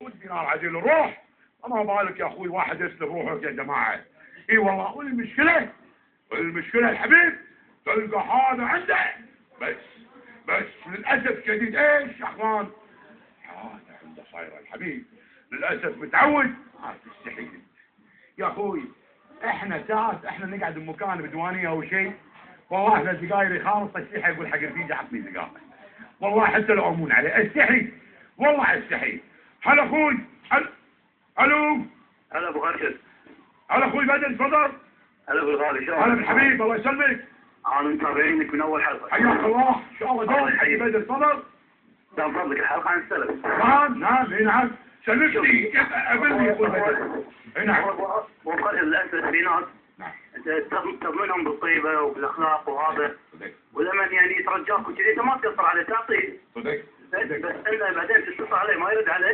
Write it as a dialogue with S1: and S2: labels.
S1: والدينار عديل روح. وما بالك يا اخوي واحد يسلب روحه يا جماعه. اي والله. والمشكله الحبيب تلقى هذا عنده بس للاسف شديد ايش يا اخوان؟ هذا عنده صايره الحبيب للاسف متعود تستحي يا اخوي. احنا ساعات احنا نقعد بمكان بديوانيه او شيء، والله اذا سجاير يخالص تستحي يقول حق رفيجي عطني سيجاره. والله حتى لو امون عليه استحي، والله استحي. هلا اخوي. الو.
S2: هلا ابو غاشد.
S1: هلا اخوي بدر تفضل.
S2: هلا ابو الغالي شلونك؟
S1: هلا بالحبيب الله يسلمك.
S2: انا متابعينك من اول حلقه.
S1: حياك الله ان شاء الله دوم حي بدر تفضل.
S2: دام فضلك الحلقه عن السلف.
S1: نعم اي نعم. سلفتني قبلني اخوي بدر. اي نعم.
S2: وقال للاسف في ناس
S1: نعم
S2: تضمنهم بالطيبه وبالاخلاق وهذا، ولما يعني يترجاك وكذي انت ما تقصر عليه تعطيه.
S1: صدق
S2: بس انت بعدين تتصل عليه ما يرد عليك.